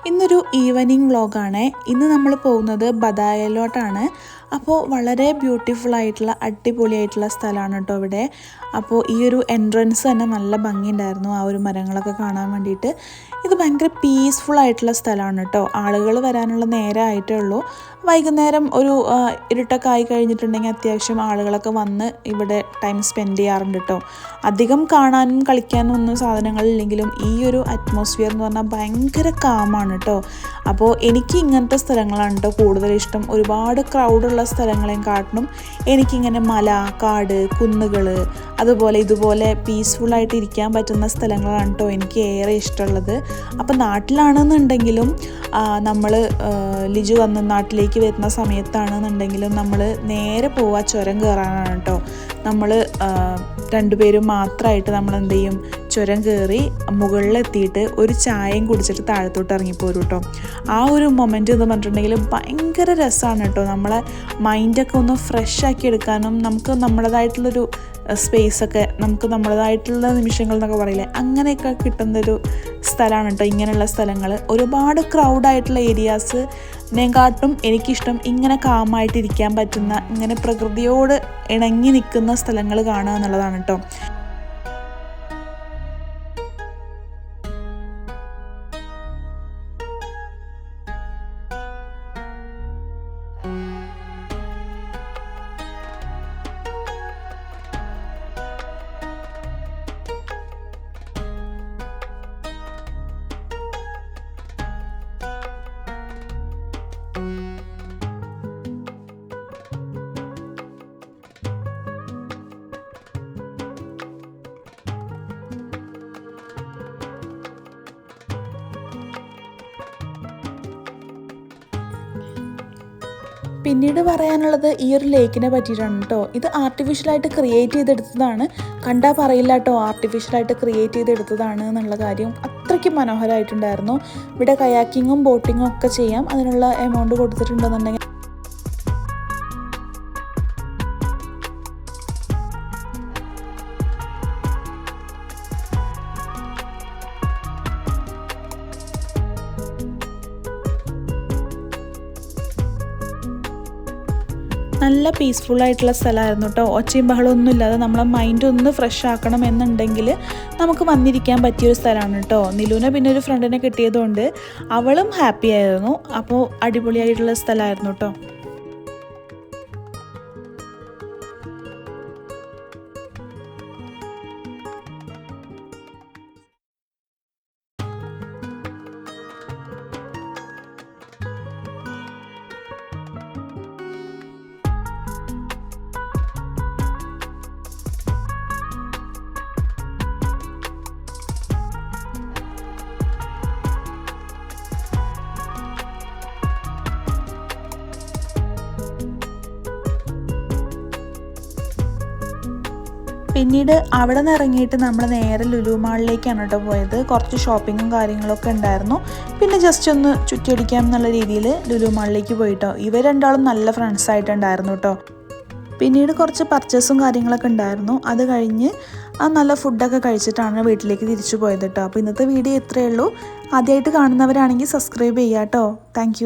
ഇന്നൊരു ഈവനിങ് വ്ളോഗാണ്. ഇന്ന് നമ്മൾ പോകുന്നത് ബദായിലോട്ടാണ്. അപ്പോൾ വളരെ ബ്യൂട്ടിഫുൾ ആയിട്ടുള്ള അടിപൊളിയായിട്ടുള്ള സ്ഥലമാണ് കേട്ടോ ഇവിടെ. അപ്പോൾ ഈ ഒരു എൻട്രൻസ് തന്നെ നല്ല ഭംഗിയുണ്ടായിരുന്നു, ആ ഒരു മരങ്ങളൊക്കെ കാണാൻ വേണ്ടിയിട്ട്. ഇത് ഭയങ്കര പീസ്ഫുൾ ആയിട്ടുള്ള സ്ഥലമാണ് കേട്ടോ. ആളുകൾ വരാനുള്ള നേരം ആയിട്ടേ ഉള്ളൂ. വൈകുന്നേരം ഒരു ഇരുട്ടൊക്കെ ആയി കഴിഞ്ഞിട്ടുണ്ടെങ്കിൽ അത്യാവശ്യം ആളുകളൊക്കെ വന്ന് ഇവിടെ ടൈം സ്പെൻഡ് ചെയ്യാറുണ്ട് കേട്ടോ. അധികം കാണാനും കളിക്കാനും ഒന്നും സാധനങ്ങളില്ലെങ്കിലും ഈ ഒരു അറ്റ്മോസ്ഫിയർ എന്ന് പറഞ്ഞാൽ ഭയങ്കര കാമാണ് കേട്ടോ. അപ്പോൾ എനിക്ക് ഇങ്ങനത്തെ സ്ഥലങ്ങളാണ് കേട്ടോ കൂടുതൽ ഇഷ്ടം. ഒരുപാട് ക്രൗഡുള്ള സ്ഥലങ്ങളെയും കാട്ടിലും എനിക്കിങ്ങനെ മല, കാട്, കുന്നുകൾ, അതുപോലെ ഇതുപോലെ പീസ്ഫുള്ളായിട്ട് ഇരിക്കാൻ പറ്റുന്ന സ്ഥലങ്ങളാണ് കേട്ടോ എനിക്ക് ഏറെ ഇഷ്ടമുള്ളത്. അപ്പോൾ നാട്ടിലാണെന്നുണ്ടെങ്കിലും നമ്മൾ ലിജു വന്ന് നാട്ടിലേക്ക് വരുന്ന സമയത്താണെന്നുണ്ടെങ്കിലും നമ്മൾ നേരെ പോവുക ചുരം കയറാനാണ് കേട്ടോ. നമ്മൾ രണ്ടുപേരും മാത്രമായിട്ട് നമ്മൾ എന്ത് ചെയ്യും, ചുരം കയറി മുകളിലെത്തിയിട്ട് ഒരു ചായയും കുടിച്ചിട്ട് താഴത്തോട്ട് ഇറങ്ങിപ്പോരും കേട്ടോ. ആ ഒരു മൊമെൻറ്റ് എന്ന് പറഞ്ഞിട്ടുണ്ടെങ്കിൽ ഭയങ്കര രസമാണ് കേട്ടോ. നമ്മളെ മൈൻഡൊക്കെ ഒന്ന് ഫ്രഷ് ആക്കി എടുക്കാനും നമുക്ക് നമ്മുടേതായിട്ടുള്ളൊരു സ്പേസൊക്കെ, നമുക്ക് നമ്മുടേതായിട്ടുള്ള നിമിഷങ്ങൾ എന്നൊക്കെ പറയില്ലേ, അങ്ങനെയൊക്കെ കിട്ടുന്നൊരു സ്ഥലമാണ് കേട്ടോ ഇങ്ങനെയുള്ള സ്ഥലങ്ങൾ. ഒരുപാട് ക്രൗഡായിട്ടുള്ള ഏരിയാസിനെക്കാട്ടും എനിക്കിഷ്ടം ഇങ്ങനെ കാമായിട്ടിരിക്കാൻ പറ്റുന്ന, ഇങ്ങനെ പ്രകൃതിയോട് ഇണങ്ങി നിൽക്കുന്ന സ്ഥലങ്ങൾ കാണുക എന്നുള്ളതാണ് കേട്ടോ. പിന്നീട് പറയാനുള്ളത് ഈ ഒരു ലേക്കിനെ പറ്റിയിട്ടാണ് കേട്ടോ. ഇത് ആർട്ടിഫിഷ്യലായിട്ട് ക്രിയേറ്റ് ചെയ്തെടുത്തതാണ്. കണ്ടാൽ പറയില്ല കേട്ടോ ആർട്ടിഫിഷ്യലായിട്ട് ക്രിയേറ്റ് ചെയ്തെടുത്തതാണ് എന്നുള്ള കാര്യം. അത്രയ്ക്ക് മനോഹരമായിട്ടുണ്ടായിരുന്നു. ഇവിടെ കയാക്കിങ്ങും ബോട്ടിങ്ങും ഒക്കെ ചെയ്യാം. അതിനുള്ള എമൗണ്ട് കൊടുത്തിട്ടുണ്ടെന്നുണ്ടെങ്കിൽ നല്ല പീസ്ഫുള്ളായിട്ടുള്ള സ്ഥലമായിരുന്നു കേട്ടോ. ഒച്ചയും ബഹളമൊന്നും ഇല്ലാതെ നമ്മളെ മൈൻഡ് ഒന്ന് ഫ്രഷ് ആക്കണം എന്നുണ്ടെങ്കിൽ നമുക്ക് വന്നിരിക്കാൻ പറ്റിയൊരു സ്ഥലമാണ് കേട്ടോ. നിലുവിനെ പിന്നെ ഒരു ഫ്രണ്ടിനെ കിട്ടിയതുകൊണ്ട് അവളും ഹാപ്പി ആയിരുന്നു. അപ്പോൾ അടിപൊളിയായിട്ടുള്ള സ്ഥലമായിരുന്നു കേട്ടോ. പിന്നീട് അവിടെ നിന്ന് ഇറങ്ങിയിട്ട് നമ്മൾ നേരെ ലുലു മാളിലേക്കാണ് കേട്ടോ പോയത്. കുറച്ച് ഷോപ്പിങ്ങും കാര്യങ്ങളൊക്കെ ഉണ്ടായിരുന്നു. പിന്നെ ജസ്റ്റ് ഒന്ന് ചുറ്റിയടിക്കാം എന്നുള്ള രീതിയിൽ ലുലു മാളിലേക്ക് പോയിട്ടോ. ഇവർ രണ്ടാളും നല്ല ഫ്രണ്ട്സ് ആയിട്ടുണ്ടായിരുന്നു കേട്ടോ. പിന്നീട് കുറച്ച് പർച്ചേസും കാര്യങ്ങളൊക്കെ ഉണ്ടായിരുന്നു. അത് കഴിഞ്ഞ് നല്ല ഫുഡൊക്കെ കഴിച്ചിട്ടാണ് വീട്ടിലേക്ക് തിരിച്ചു പോയത് കേട്ടോ. അപ്പോൾ ഇന്നത്തെ വീഡിയോ ഇത്രയേ ഉള്ളൂ. ആദ്യമായിട്ട് കാണുന്നവരാണെങ്കിൽ സബ്സ്ക്രൈബ് ചെയ്യാം കേട്ടോ. താങ്ക്